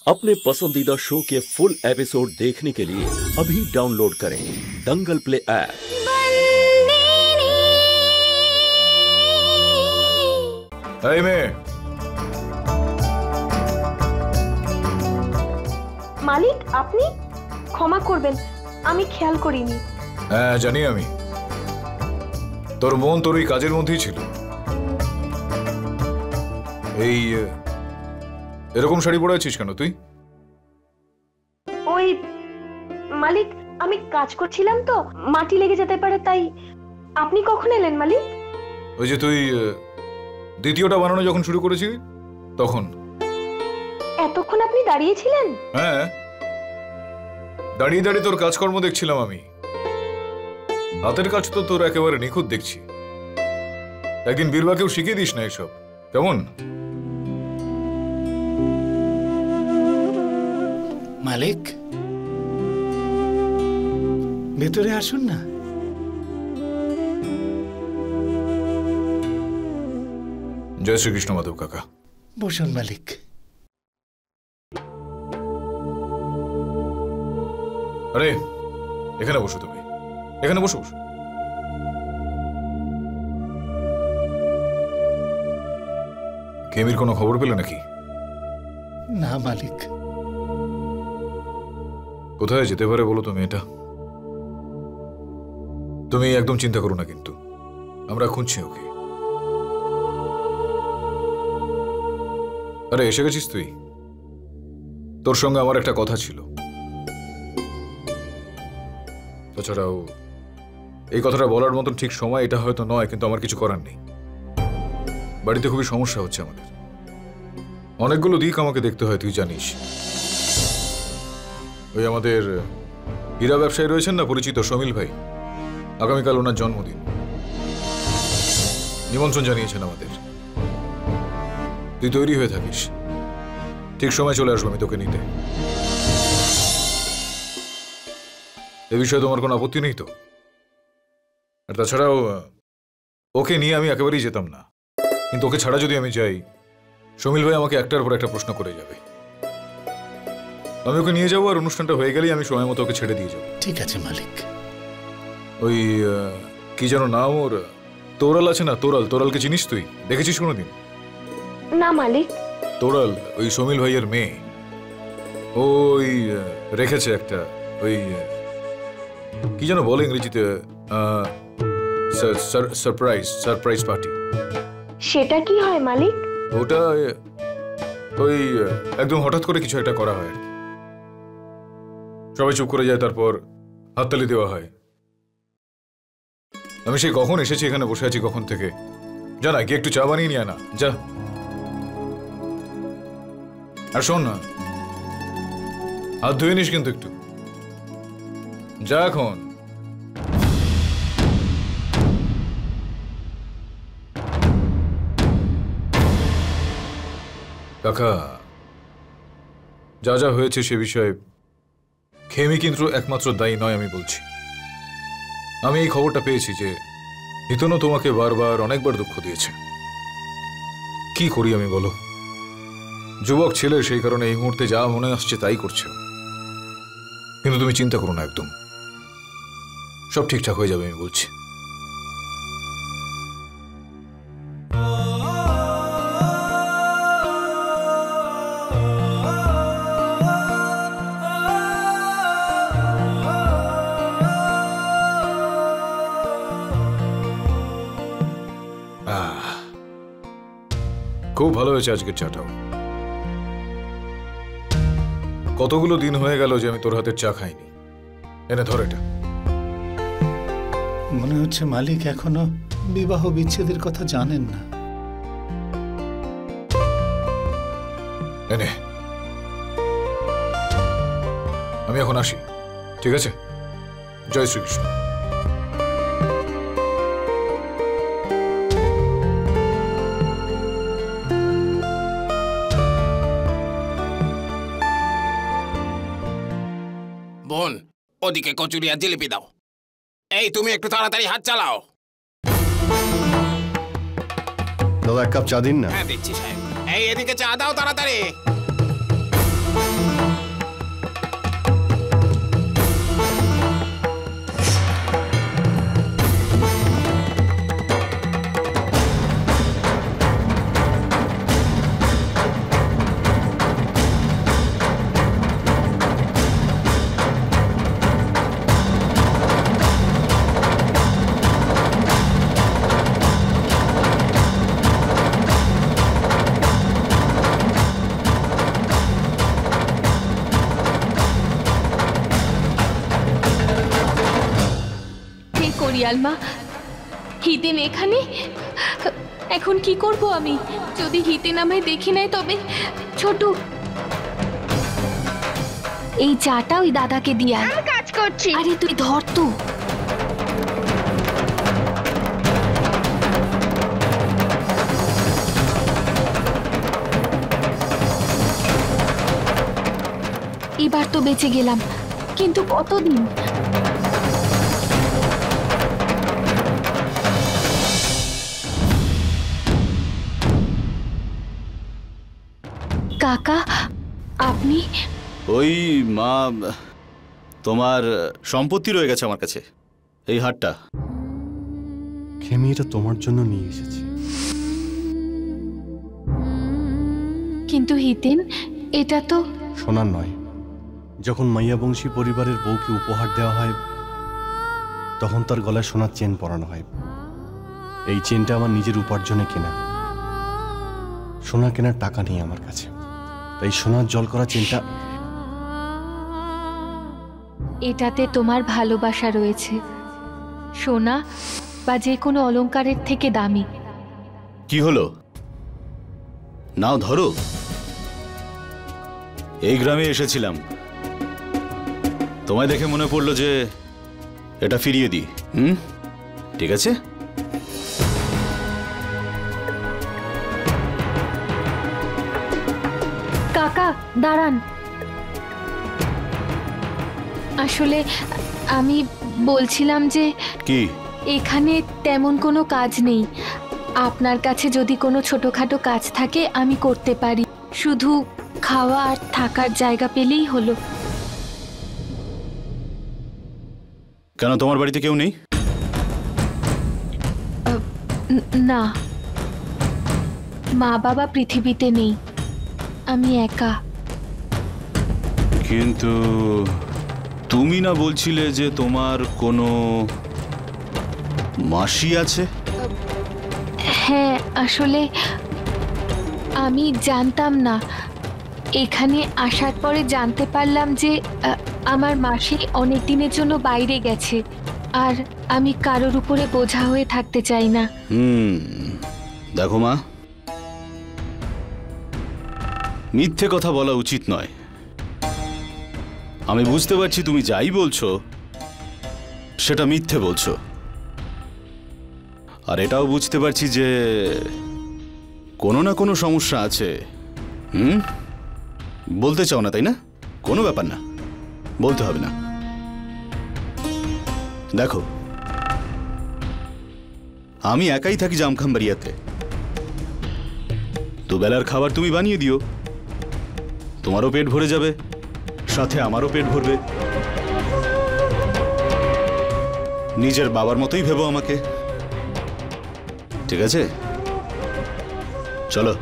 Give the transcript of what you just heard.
अपने पसंदीदा शो के फुल एपिसोड देखने के लिए अभी डाउनलोड करें दंगल प्ले ऐप। মালিক আপনি ক্ষমা করবেন, আমি খেয়াল করিনি। হ্যাঁ জানি আমি, তোর মন তোর এই কাজের মধ্যেই ছিল। এই এরকম শাড়ি পরে আছিস কেন তুই? ওই মালিক আমি কাজ করছিলাম তো মাটি লেগে যেতে পারে, তাই। আপনি কখন এলেন মালিক? ওই যে তুই দ্বিতীয়টা বানানো যখন শুরু করেছিলি তখন। এতক্ষণ আপনি দাঁড়িয়ে ছিলেন? হ্যাঁ, দাঁড়িয়ে দাঁড়িয়ে তোর কাজকর্ম দেখছিলাম আমি। হাতের কাজ তো তোর একেবারে নিখুঁত দেখছি। একদিন বীরবাকেও শিখিয়ে দিস না এসব, কেমন? মালিক ভেতরে আসুন না। জয় শ্রীকৃষ্ণ মাধব কাকা। বসুন মালিক। আরে এখানে বসো, তুমি এখানে বসো। কেমির কোনো খবর পেলে নাকি? না মালিক। কোথায় যেতে পারে বলো তুমি? এটা তুমি একদম চিন্তা করো না, কিন্তু আমরা খুঁজছি ওকে। আরে এসে গেছিস তুই? তোর সঙ্গে আমার একটা কথা ছিল। তাছাড়াও এই কথাটা বলার মতন ঠিক সময় এটা হয়তো নয়, কিন্তু আমার কিছু করার নেই। বাড়িতে খুবই সমস্যা হচ্ছে আমাদের। অনেকগুলো দিক আমাকে দেখতে হয়, তুই জানিস। ওই আমাদের হীরা ব্যবসায়ী রয়েছেন না পরিচিত সমীল ভাই, আগামীকাল ওনার জন্মদিন। নিমন্ত্রণ জানিয়েছেন আমাদের। তুই তৈরি হয়ে থাকিস, ঠিক সময় চলে আসবো আমি তোকে নিতে। এ বিষয়ে তোমার কোনো আপত্তি নেই তো? আর তাছাড়াও ওকে নিয়ে আমি একেবারেই যেতাম না, কিন্তু ওকে ছাড়া যদি আমি যাই সমীল ভাই আমাকে একটার পর একটা প্রশ্ন করে যাবে। আমি ওকে নিয়ে যাবো, আর অনুষ্ঠানটা হয়ে গেলেই আমি সময় মতো ওকে ছেড়ে দিয়ে যাবো। ঠিক আছে মালিক। ওই কি যেন নাম ওর, তোরাল আছে না? তোরাল, তোরালকে চিনিস তুই? দেখেছিস কোনোদিন? না মালিক। তোরাল ওই সমীল ভাইয়ের মেয়ে। ওই রেখেছে একটা, ওই কি যেন বলে ইংরেজিতে, সারপ্রাইজ পার্টি। সেটা কি হয় মালিক? ওটা ওই একদম হঠাৎ করে কিছু একটা করা হয়, সবাই চুপ করে যায়, তারপর হাততালি দেওয়া হয়। আমি সেই কখন এসেছি, এখানে বসে আছি কখন থেকে। জানা কি একটু চা বানিয়ে নিয়ে আনা যা। আর শোন না, হাত ধুয়ে নিস কিন্তু একটু, যা এখন। কাকা, যা যা হয়েছে সে বিষয়ে খেমি কিন্তু একমাত্র দায়ী নয়, আমি বলছি। আমি এই খবরটা পেয়েছি যে হিতনও তোমাকে বারবার অনেকবার দুঃখ দিয়েছে। কি করি আমি বলো? যুবক ছেলে, সেই কারণে এই মুহূর্তে যা মনে আসছে তাই করছে। কিন্তু তুমি চিন্তা করো না, একদম সব ঠিকঠাক হয়ে যাবে আমি বলছি। খুব ভালো হয়েছে আজকের চাটাও। কতগুলো দিন হয়ে গেল যে আমি তোর হাতের চা খাইনি। এনে ধর এটা। মনে হচ্ছে মালিক এখনো বিবাহ বিচ্ছেদের কথা জানেন না। এনে, আমি এখন আসি, ঠিক আছে? জয় শ্রীকৃষ্ণ। বোন, ওদিকে কচুরি আর জিলিপি দাও। এই তুমি একটু তাড়াতাড়ি হাত চালাও। দাদা এক কাপ চা দিন না। হ্যাঁ দিচ্ছি সাহেব। এই এদিকে চা দাও তাড়াতাড়ি। দিয়াল মা, হিতেন এখানে? এখন কি করব আমি? যদি হিতেন আমায় দেখে নেয় তবে? ছোট, এই চাটা ওই দাদাকে দিয়ে আয়। আমি কাজ করছি। আরে তুই ধর তো। এবার তো বেঁচে গেলাম, কিন্তু কতদিন? কাকা, আপনি? ওই মা, তোমার সম্পত্তি রয়ে গেছে আমার কাছে, এই হারটা। খেমি, এটা তোমার জন্য নিয়ে এসেছি। কিন্তু হিতেন, এটা তো সোনার নয়। যখন মাইয়াবংশী পরিবারের বউকে উপহার দেওয়া হয় তখন তার গলায় সোনার চেন পরানো হয়। এই চেনটা আমার নিজের উপার্জনে কেনা। সোনা কেনার টাকা নেই আমার কাছে, তাই সোনার জল করা চেনটা। এটাতে তোমার ভালোবাসা রয়েছে, সোনা বা যে কোনো অলংকারের থেকে দামি। কি হলো? নাও ধরো। এই গ্রামে এসেছিলাম, তোমায় দেখে মনে পড়লো যে এটা ফিরিয়ে দিই। ঠিক আছে। কাকা দাঁড়ান, আসলে আমি বলছিলাম যে কি? এখানে তেমন কোনো কাজ নেই। আপনার কাছে যদি কোনো ছোটখাটো কাজ থাকে আমি করতে পারি, শুধু খাওয়া আর থাকার জায়গা পেলেই হলো। কেন, তোমার বাড়িতে কেউ নেই? না, মা বাবা পৃথিবীতে নেই, আমি একা। কিন্তু তুমি না বলছিলে যে তোমার কোনো মাসি আছে? হ্যাঁ, আসলে আমি জানতাম না। এখানে আসার পরে জানতে পারলাম যে আমার মাসি অনেক দিনের জন্য বাইরে গেছে, আর আমি কারোর উপরে বোঝা হয়ে থাকতে চাই না। দেখো মা, মিথ্যে কথা বলা উচিত নয়। আমি বুঝতে পারছি তুমি যাই বলছো সেটা মিথ্যে বলছো, আর এটাও বুঝতে পারছি যে কোনো না কোনো সমস্যা আছে। বলতে চাও না তাই না? কোনো ব্যাপার না, বলতে হবে না। দেখো, আমি একাই থাকি জামখাম্বাড়িয়াতে। দুবেলার খাবার তুমি বানিয়ে দিও, তোমারও পেট ভরে যাবে, সাথে আমারও পেট ভরবে। নিজের বাবার মতোই ভেবো আমাকে, ঠিক আছে? চলো।